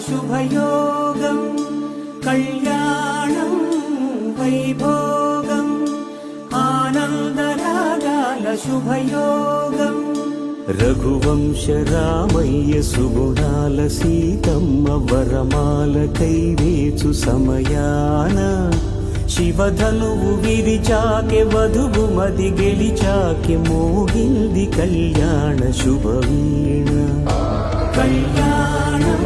శుభయోగం కళ్యాణం వైభోగం ఆనందరాగాల శుభయోగం రఘువంశ రామయ్య సుగుణాల సీతమ్మ వరమాల కైవేచు సమయాన శివధనువు విరిచాకె వధువు మది గెలిచాకె మోగింది కళ్యాణ శుభవీణ కళ్యాణం